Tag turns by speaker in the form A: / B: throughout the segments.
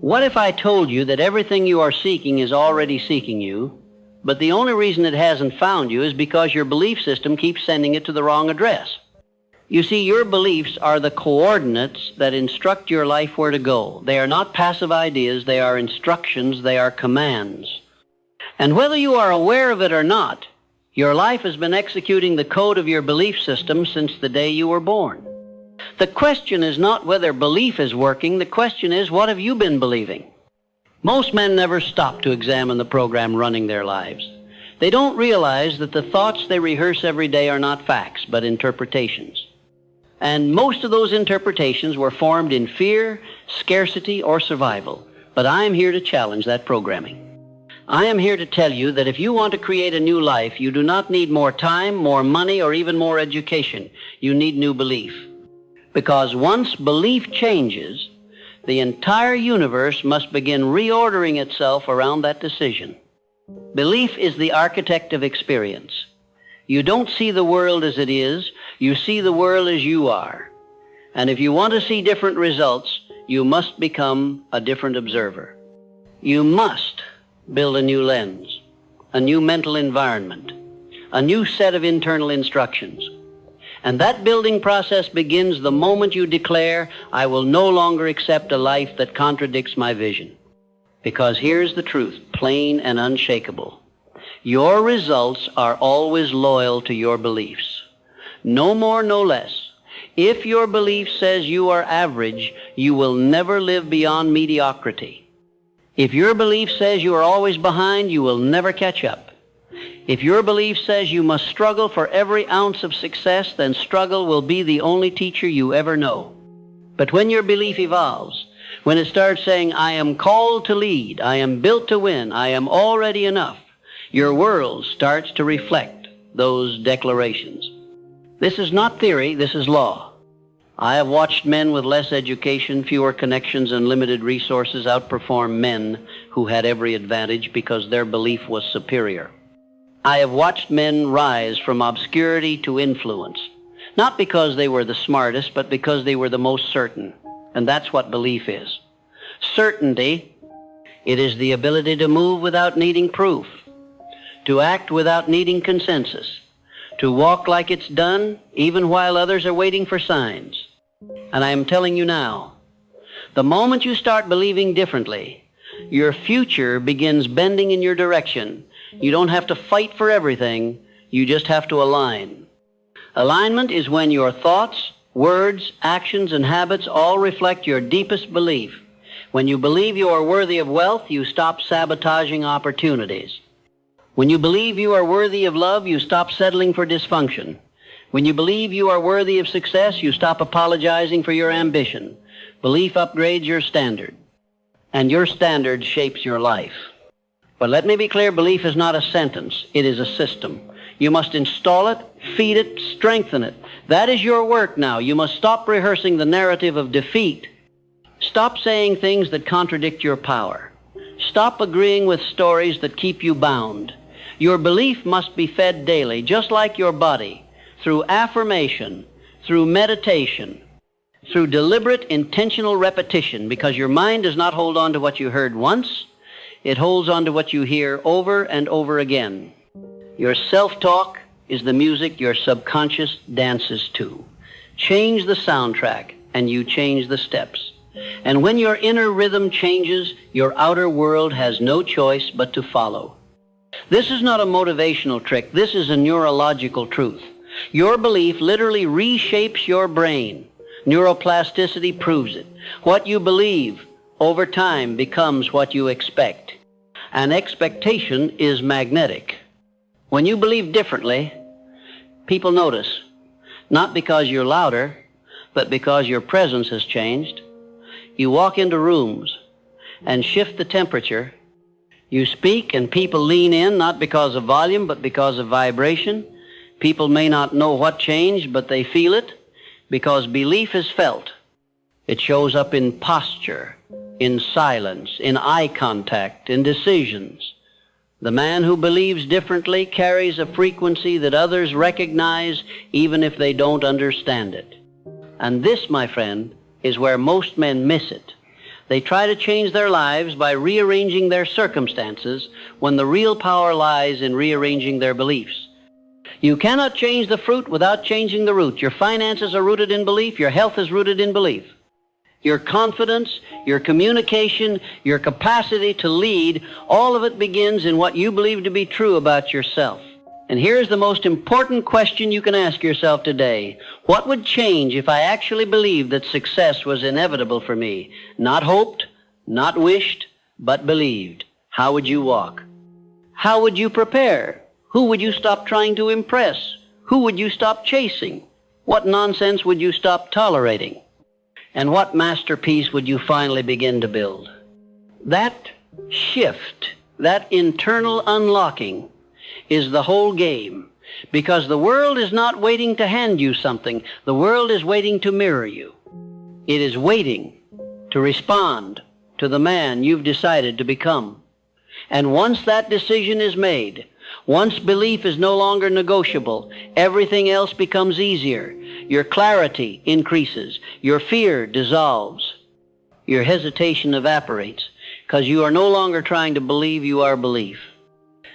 A: What if I told you that everything you are seeking is already seeking you, but the only reason it hasn't found you is because your belief system keeps sending it to the wrong address? You see, your beliefs are the coordinates that instruct your life where to go. They are not passive ideas, they are instructions, they are commands. And whether you are aware of it or not, your life has been executing the code of your belief system since the day you were born. The question is not whether belief is working, the question is, what have you been believing? Most men never stop to examine the program running their lives. They don't realize that the thoughts they rehearse every day are not facts, but interpretations. And most of those interpretations were formed in fear, scarcity, or survival. But I am here to challenge that programming. I am here to tell you that if you want to create a new life, you do not need more time, more money, or even more education. You need new belief. Because once belief changes, the entire universe must begin reordering itself around that decision. Belief is the architect of experience. You don't see the world as it is, you see the world as you are. And if you want to see different results, you must become a different observer. You must build a new lens, a new mental environment, a new set of internal instructions. And that building process begins the moment you declare, I will no longer accept a life that contradicts my vision. Because here's the truth, plain and unshakable. Your results are always loyal to your beliefs. No more, no less. If your belief says you are average, you will never live beyond mediocrity. If your belief says you are always behind, you will never catch up. If your belief says you must struggle for every ounce of success, then struggle will be the only teacher you ever know. But when your belief evolves, when it starts saying, I am called to lead, I am built to win, I am already enough, your world starts to reflect those declarations. This is not theory, this is law. I have watched men with less education, fewer connections, and limited resources outperform men who had every advantage because their belief was superior. I have watched men rise from obscurity to influence, not because they were the smartest, but because they were the most certain. And that's what belief is. Certainty, it is the ability to move without needing proof, to act without needing consensus, to walk like it's done even while others are waiting for signs. And I am telling you now, the moment you start believing differently, your future begins bending in your direction. You don't have to fight for everything, you just have to align. Alignment is when your thoughts, words, actions, and habits all reflect your deepest belief. When you believe you are worthy of wealth, you stop sabotaging opportunities. When you believe you are worthy of love, you stop settling for dysfunction. When you believe you are worthy of success, you stop apologizing for your ambition. Belief upgrades your standard, and your standard shapes your life. But let me be clear, belief is not a sentence, it is a system. You must install it, feed it, strengthen it. That is your work now. You must stop rehearsing the narrative of defeat. Stop saying things that contradict your power. Stop agreeing with stories that keep you bound. Your belief must be fed daily, just like your body, through affirmation, through meditation, through deliberate, intentional repetition, because your mind does not hold on to what you heard once. It holds on to what you hear over and over again. Your self-talk is the music your subconscious dances to. Change the soundtrack, and you change the steps. And when your inner rhythm changes, your outer world has no choice but to follow. This is not a motivational trick. This is a neurological truth. Your belief literally reshapes your brain. Neuroplasticity proves it. What you believe over time becomes what you expect. And expectation is magnetic. When you believe differently, people notice, not because you're louder, but because your presence has changed. You walk into rooms and shift the temperature. You speak and people lean in, not because of volume, but because of vibration. People may not know what changed, but they feel it because belief is felt. It shows up in posture, in silence, in eye contact, in decisions. The man who believes differently carries a frequency that others recognize even if they don't understand it. And this, my friend, is where most men miss it. They try to change their lives by rearranging their circumstances when the real power lies in rearranging their beliefs. You cannot change the fruit without changing the root. Your finances are rooted in belief. Your health is rooted in belief. Your confidence, your communication, your capacity to lead, all of it begins in what you believe to be true about yourself. And here's the most important question you can ask yourself today. What would change if I actually believed that success was inevitable for me? Not hoped, not wished, but believed. How would you walk? How would you prepare? Who would you stop trying to impress? Who would you stop chasing? What nonsense would you stop tolerating? And what masterpiece would you finally begin to build? That shift, that internal unlocking, is the whole game, because the world is not waiting to hand you something. The world is waiting to mirror you. It is waiting to respond to the man you've decided to become. And once that decision is made, once belief is no longer negotiable, everything else becomes easier. Your clarity increases. Your fear dissolves. Your hesitation evaporates, because you are no longer trying to believe, you are belief.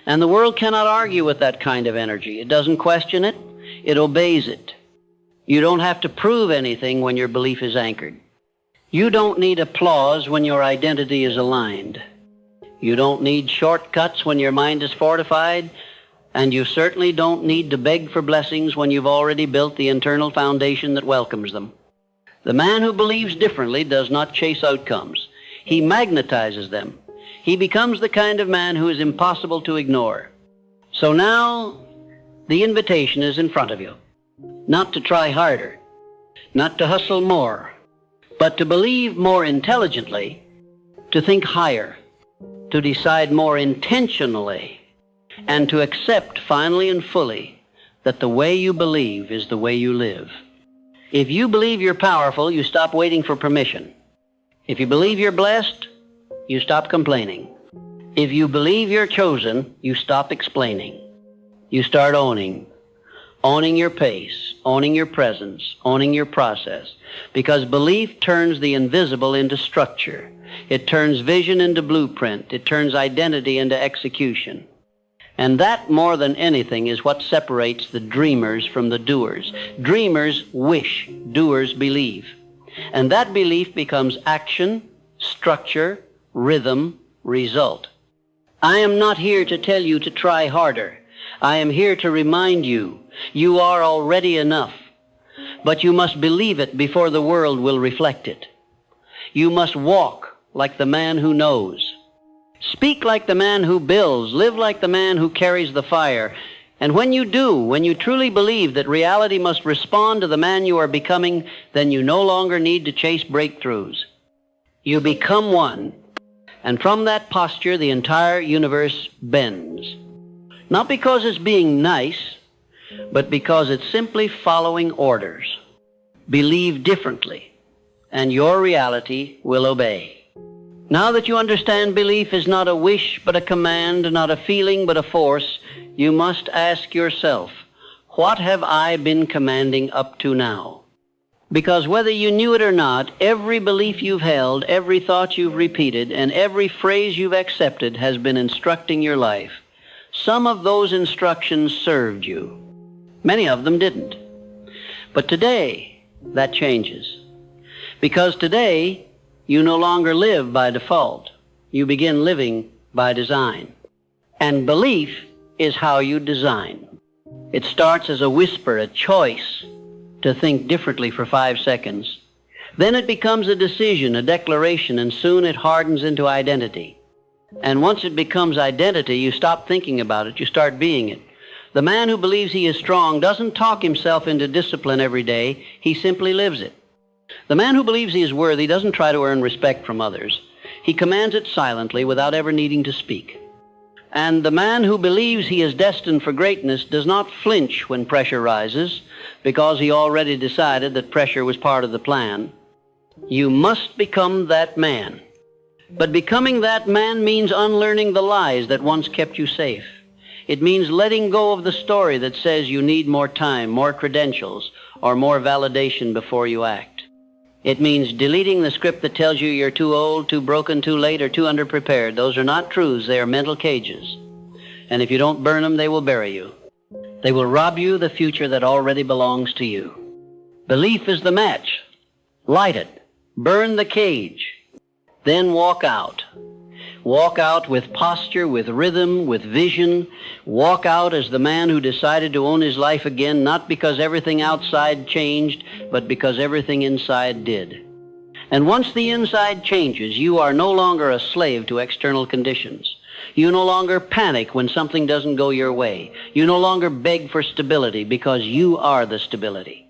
A: And the world cannot argue with that kind of energy. It doesn't question it. It obeys it. You don't have to prove anything when your belief is anchored. You don't need applause when your identity is aligned. You don't need shortcuts when your mind is fortified, and you certainly don't need to beg for blessings when you've already built the internal foundation that welcomes them. The man who believes differently does not chase outcomes. He magnetizes them. He becomes the kind of man who is impossible to ignore. So now, the invitation is in front of you. Not to try harder, not to hustle more, but to believe more intelligently, to think higher, to decide more intentionally, and to accept finally and fully that the way you believe is the way you live. If you believe you're powerful, you stop waiting for permission. If you believe you're blessed, you stop complaining. If you believe you're chosen, you stop explaining. You start owning your pace, owning your presence, owning your process, because belief turns the invisible into structure. It turns vision into blueprint. It turns identity into execution. And that, more than anything, is what separates the dreamers from the doers. Dreamers wish, doers believe. And that belief becomes action, structure, rhythm, result. I am not here to tell you to try harder. I am here to remind you, you are already enough. But you must believe it before the world will reflect it. You must walk like the man who knows. Speak like the man who builds. Live like the man who carries the fire. And when you do, when you truly believe that reality must respond to the man you are becoming, then you no longer need to chase breakthroughs. You become one. And from that posture, the entire universe bends. Not because it's being nice, but because it's simply following orders. Believe differently, and your reality will obey. Now that you understand belief is not a wish, but a command, not a feeling, but a force, you must ask yourself, what have I been commanding up to now? Because whether you knew it or not, every belief you've held, every thought you've repeated, and every phrase you've accepted has been instructing your life. Some of those instructions served you. Many of them didn't. But today, that changes. Because today, you no longer live by default. You begin living by design. And belief is how you design. It starts as a whisper, a choice to think differently for 5 seconds. Then it becomes a decision, a declaration, and soon it hardens into identity. And once it becomes identity, you stop thinking about it, you start being it. The man who believes he is strong doesn't talk himself into discipline every day, he simply lives it. The man who believes he is worthy doesn't try to earn respect from others. He commands it silently without ever needing to speak. And the man who believes he is destined for greatness does not flinch when pressure rises, because he already decided that pressure was part of the plan. You must become that man. But becoming that man means unlearning the lies that once kept you safe. It means letting go of the story that says you need more time, more credentials, or more validation before you act. It means deleting the script that tells you you're too old, too broken, too late, or too underprepared. Those are not truths. They are mental cages. And if you don't burn them, they will bury you. They will rob you the future that already belongs to you. Belief is the match. Light it. Burn the cage. Then walk out. Walk out with posture, with rhythm, with vision. Walk out as the man who decided to own his life again, not because everything outside changed, but because everything inside did. And once the inside changes, you are no longer a slave to external conditions. You no longer panic when something doesn't go your way. You no longer beg for stability because you are the stability.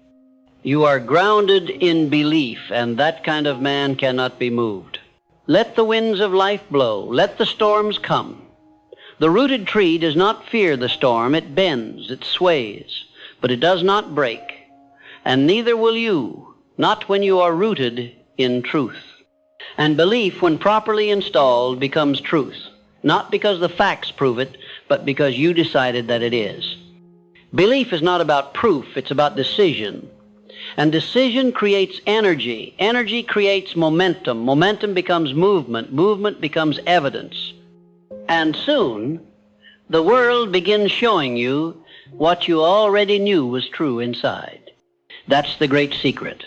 A: You are grounded in belief, and that kind of man cannot be moved. Let the winds of life blow. Let the storms come. The rooted tree does not fear the storm. It bends, it sways, but it does not break. And neither will you, not when you are rooted in truth. And belief, when properly installed, becomes truth. Not because the facts prove it, but because you decided that it is. Belief is not about proof, it's about decision. And decision creates energy. Energy creates momentum. Momentum becomes movement. Movement becomes evidence. And soon, the world begins showing you what you already knew was true inside. That's the great secret.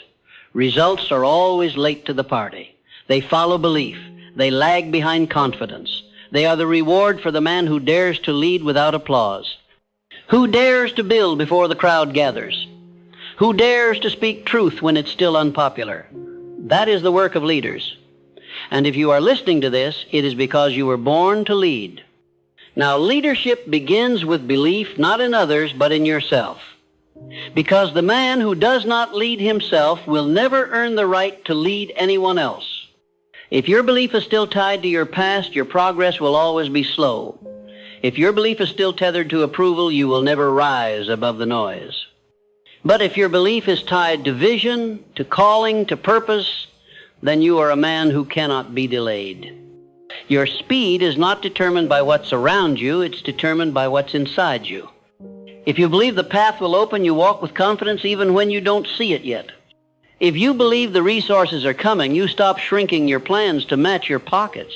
A: Results are always late to the party. They follow belief. They lag behind confidence. They are the reward for the man who dares to lead without applause. Who dares to build before the crowd gathers? Who dares to speak truth when it's still unpopular? That is the work of leaders. And if you are listening to this, it is because you were born to lead. Now, leadership begins with belief not in others, but in yourself. Because the man who does not lead himself will never earn the right to lead anyone else. If your belief is still tied to your past, your progress will always be slow. If your belief is still tethered to approval, you will never rise above the noise. But if your belief is tied to vision, to calling, to purpose, then you are a man who cannot be delayed. Your speed is not determined by what's around you, it's determined by what's inside you. If you believe the path will open, you walk with confidence even when you don't see it yet. If you believe the resources are coming, you stop shrinking your plans to match your pockets.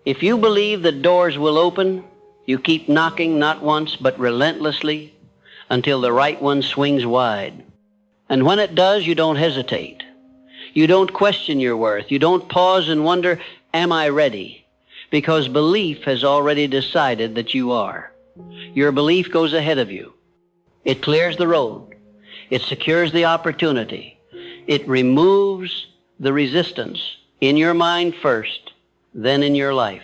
A: If you believe that doors will open, you keep knocking not once but relentlessly until the right one swings wide. And when it does, you don't hesitate. You don't question your worth. You don't pause and wonder, am I ready? Because belief has already decided that you are. Your belief goes ahead of you. It clears the road. It secures the opportunity. It removes the resistance in your mind first, then in your life.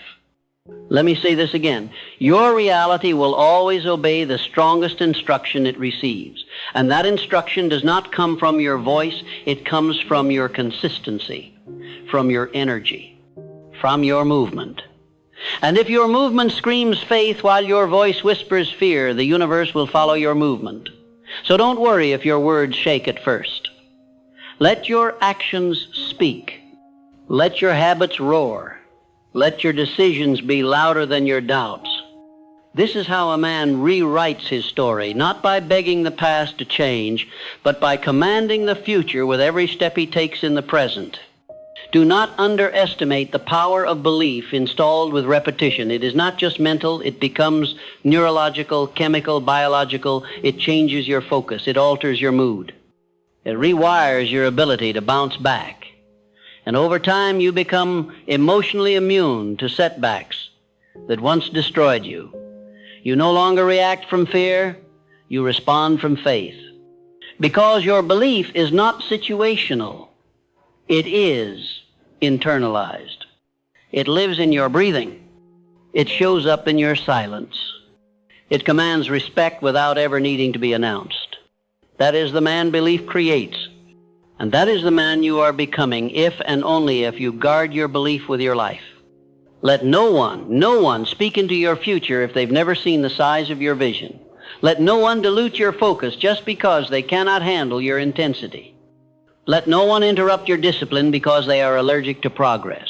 A: Let me say this again. Your reality will always obey the strongest instruction it receives. And that instruction does not come from your voice. It comes from your consistency, from your energy, from your movement. And if your movement screams faith while your voice whispers fear, the universe will follow your movement. So don't worry if your words shake at first. Let your actions speak. Let your habits roar. Let your decisions be louder than your doubts. This is how a man rewrites his story, not by begging the past to change, but by commanding the future with every step he takes in the present. Do not underestimate the power of belief installed with repetition. It is not just mental, it becomes neurological, chemical, biological. It changes your focus, it alters your mood. It rewires your ability to bounce back. And over time, you become emotionally immune to setbacks that once destroyed you. You no longer react from fear, you respond from faith. Because your belief is not situational. It is internalized. It lives in your breathing. It shows up in your silence. It commands respect without ever needing to be announced. That is the man belief creates. And that is the man you are becoming if and only if you guard your belief with your life. Let no one speak into your future if they've never seen the size of your vision. Let no one dilute your focus just because they cannot handle your intensity. Let no one interrupt your discipline because they are allergic to progress.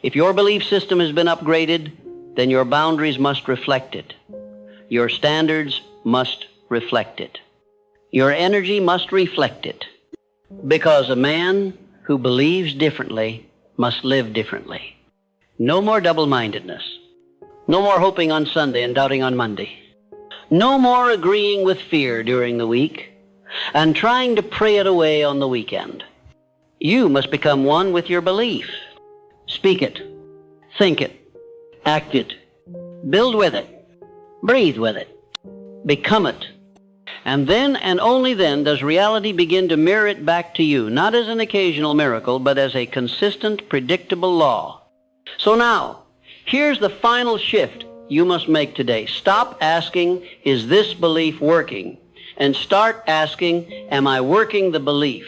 A: If your belief system has been upgraded, then your boundaries must reflect it. Your standards must reflect it. Your energy must reflect it. Because a man who believes differently must live differently. No more double-mindedness. No more hoping on Sunday and doubting on Monday. No more agreeing with fear during the week and trying to pray it away on the weekend. You must become one with your belief. Speak it, think it, act it, build with it, breathe with it, become it. And then and only then does reality begin to mirror it back to you, not as an occasional miracle, but as a consistent, predictable law. So now, here's the final shift you must make today. Stop asking, is this belief working? And start asking, am I working the belief?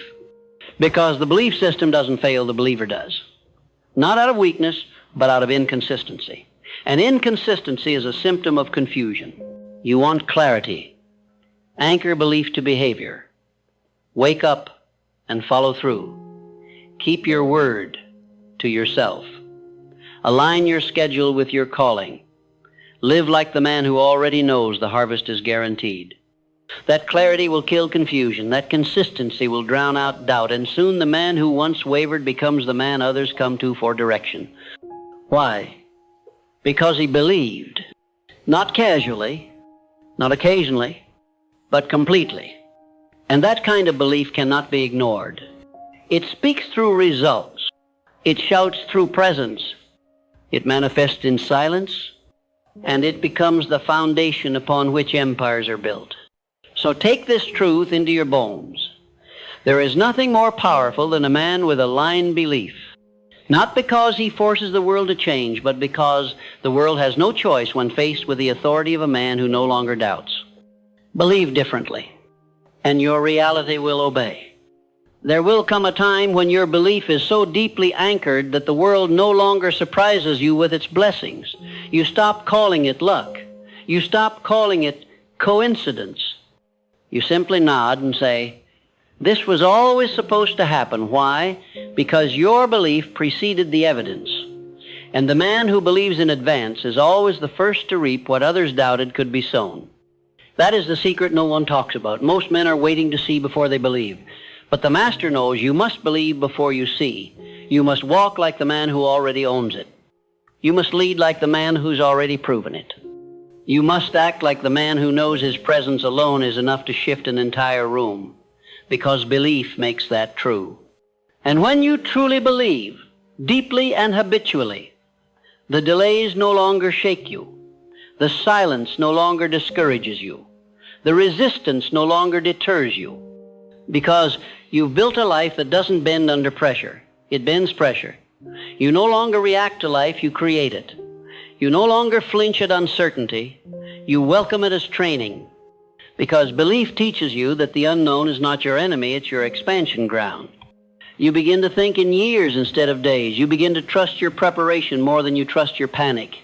A: Because the belief system doesn't fail, the believer does. Not out of weakness, but out of inconsistency. And inconsistency is a symptom of confusion. You want clarity. Anchor belief to behavior. Wake up and follow through. Keep your word to yourself. Align your schedule with your calling. Live like the man who already knows the harvest is guaranteed. That clarity will kill confusion. That consistency will drown out doubt. And soon the man who once wavered becomes the man others come to for direction. Why? Because he believed. Not casually, not occasionally, but completely. And that kind of belief cannot be ignored. It speaks through results. It shouts through presence. It manifests in silence, and it becomes the foundation upon which empires are built. So take this truth into your bones. There is nothing more powerful than a man with aligned belief. Not because he forces the world to change, but because the world has no choice when faced with the authority of a man who no longer doubts. Believe differently, and your reality will obey. There will come a time when your belief is so deeply anchored that the world no longer surprises you with its blessings. You stop calling it luck. You stop calling it coincidence. You simply nod and say, this was always supposed to happen. Why? Because your belief preceded the evidence. And the man who believes in advance is always the first to reap what others doubted could be sown. That is the secret no one talks about. Most men are waiting to see before they believe. But the Master knows you must believe before you see. You must walk like the man who already owns it. You must lead like the man who's already proven it. You must act like the man who knows his presence alone is enough to shift an entire room, because belief makes that true. And when you truly believe, deeply and habitually, the delays no longer shake you. The silence no longer discourages you. The resistance no longer deters you, because you've built a life that doesn't bend under pressure. It bends pressure. You no longer react to life, you create it. You no longer flinch at uncertainty. You welcome it as training, because belief teaches you that the unknown is not your enemy, it's your expansion ground. You begin to think in years instead of days. You begin to trust your preparation more than you trust your panic.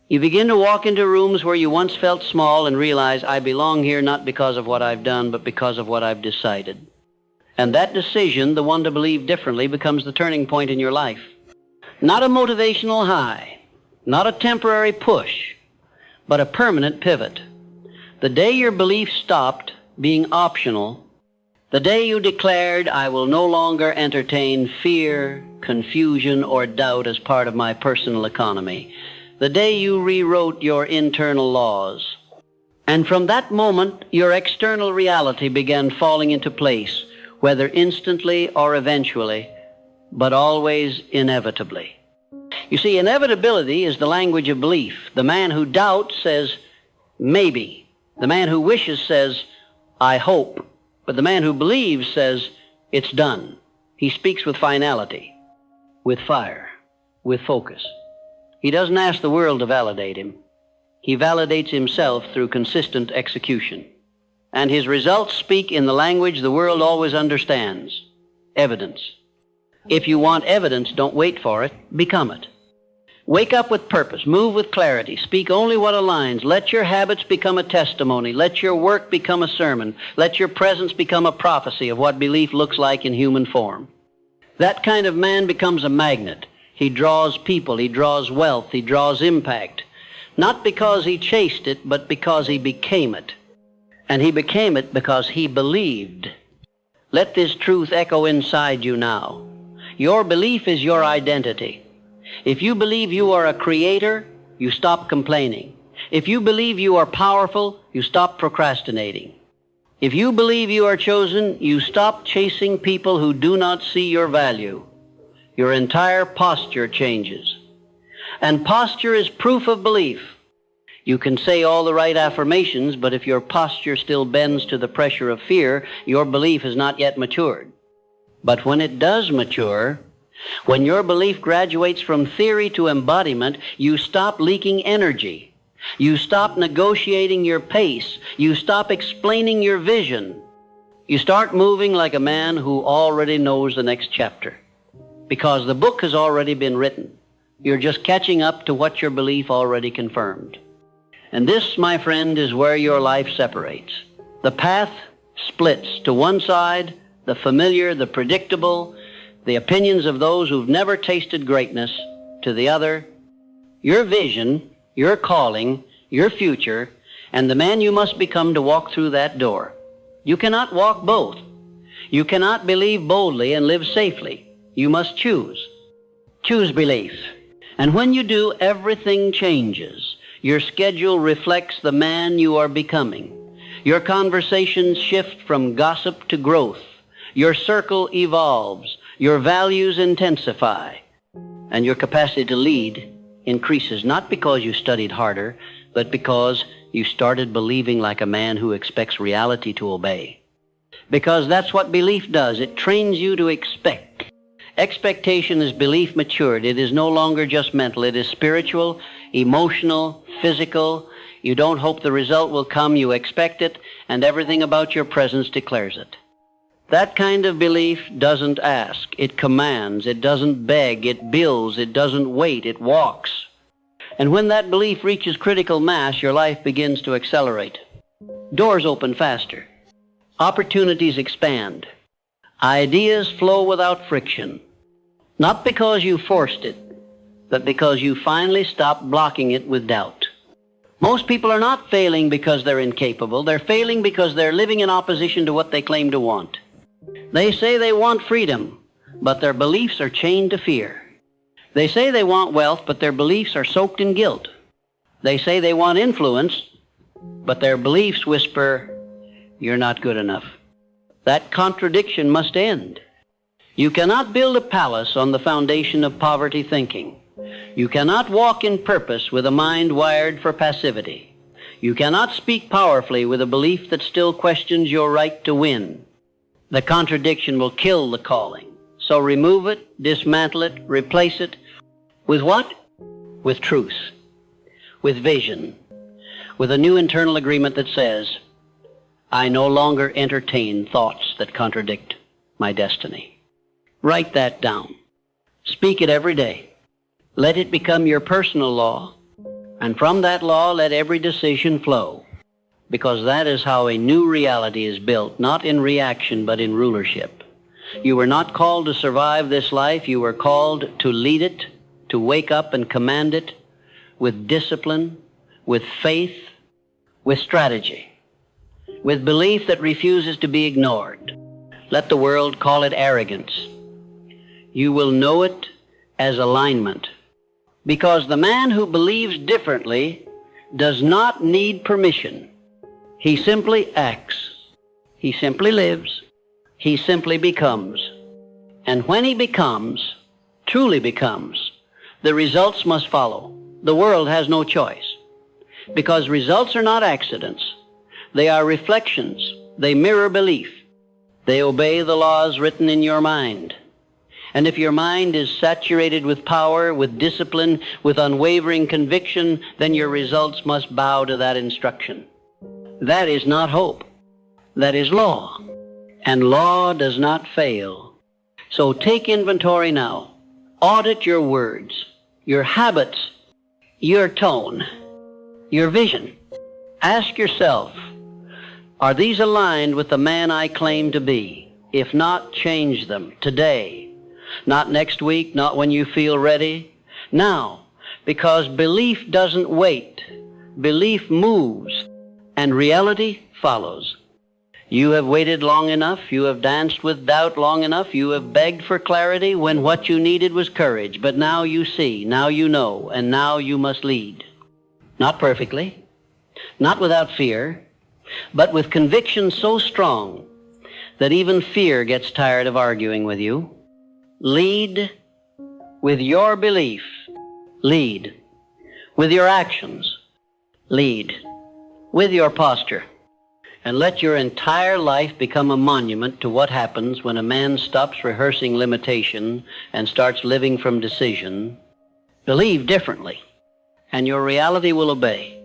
A: You begin to walk into rooms where you once felt small and realize, I belong here not because of what I've done, but because of what I've decided. And that decision, the one to believe differently, becomes the turning point in your life. Not a motivational high, not a temporary push, but a permanent pivot. The day your belief stopped being optional, the day you declared, I will no longer entertain fear, confusion, or doubt as part of my personal economy, the day you rewrote your internal laws. And from that moment, your external reality began falling into place, whether instantly or eventually, but always inevitably. You see, inevitability is the language of belief. The man who doubts says, maybe. The man who wishes says, I hope. But the man who believes says, it's done. He speaks with finality, with fire, with focus. He doesn't ask the world to validate him. He validates himself through consistent execution. And his results speak in the language the world always understands, evidence. If you want evidence, don't wait for it, become it. Wake up with purpose, move with clarity, speak only what aligns. Let your habits become a testimony. Let your work become a sermon. Let your presence become a prophecy of what belief looks like in human form. That kind of man becomes a magnet. He draws people, he draws wealth, he draws impact. Not because he chased it, but because he became it. And he became it because he believed. Let this truth echo inside you now. Your belief is your identity. If you believe you are a creator, you stop complaining. If you believe you are powerful, you stop procrastinating. If you believe you are chosen, you stop chasing people who do not see your value. Your entire posture changes. And posture is proof of belief. You can say all the right affirmations, but if your posture still bends to the pressure of fear, your belief has not yet matured. But when it does mature, when your belief graduates from theory to embodiment, you stop leaking energy. You stop negotiating your pace. You stop explaining your vision. You start moving like a man who already knows the next chapter, because the book has already been written. You're just catching up to what your belief already confirmed. And this, my friend, is where your life separates. The path splits to one side, the familiar, the predictable, the opinions of those who've never tasted greatness, to the other, your vision, your calling, your future, and the man you must become to walk through that door. You cannot walk both. You cannot believe boldly and live safely. You must choose. Choose belief. And when you do, everything changes. Your schedule reflects the man you are becoming. Your conversations shift from gossip to growth. Your circle evolves. Your values intensify. And your capacity to lead increases, not because you studied harder, but because you started believing like a man who expects reality to obey. Because that's what belief does. It trains you to expect. Expectation is belief matured. It is no longer just mental. It is spiritual, emotional, physical. You don't hope the result will come. You expect it, and everything about your presence declares it. That kind of belief doesn't ask. It commands. It doesn't beg. It builds. It doesn't wait. It walks. And when that belief reaches critical mass, your life begins to accelerate. Doors open faster. Opportunities expand. Ideas flow without friction. Not because you forced it, but because you finally stopped blocking it with doubt. Most people are not failing because they're incapable. They're failing because they're living in opposition to what they claim to want. They say they want freedom, but their beliefs are chained to fear. They say they want wealth, but their beliefs are soaked in guilt. They say they want influence, but their beliefs whisper, "You're not good enough." That contradiction must end. You cannot build a palace on the foundation of poverty thinking. You cannot walk in purpose with a mind wired for passivity. You cannot speak powerfully with a belief that still questions your right to win. The contradiction will kill the calling. So remove it, dismantle it, replace it. With what? With truth. With vision. With a new internal agreement that says, I no longer entertain thoughts that contradict my destiny. Write that down. Speak it every day. Let it become your personal law. And from that law, let every decision flow. Because that is how a new reality is built, not in reaction, but in rulership. You were not called to survive this life. You were called to lead it, to wake up and command it with discipline, with faith, with strategy, with belief that refuses to be ignored. Let the world call it arrogance. You will know it as alignment, because the man who believes differently does not need permission. He simply acts. He simply lives. He simply becomes. And when he becomes, truly becomes, the results must follow. The world has no choice. Because results are not accidents. They are reflections. They mirror belief. They obey the laws written in your mind. And if your mind is saturated with power, with discipline, with unwavering conviction, then your results must bow to that instruction. That is not hope. That is law. And law does not fail. So take inventory now. Audit your words, your habits, your tone, your vision. Ask yourself, are these aligned with the man I claim to be? If not, change them today. Not next week, not when you feel ready. Now, because belief doesn't wait. Belief moves, and reality follows. You have waited long enough. You have danced with doubt long enough. You have begged for clarity when what you needed was courage. But now you see, now you know, and now you must lead. Not perfectly, not without fear, but with conviction so strong that even fear gets tired of arguing with you. Lead with your belief. Lead with your actions. Lead with your posture. And let your entire life become a monument to what happens when a man stops rehearsing limitation and starts living from decision. Believe differently, and your reality will obey.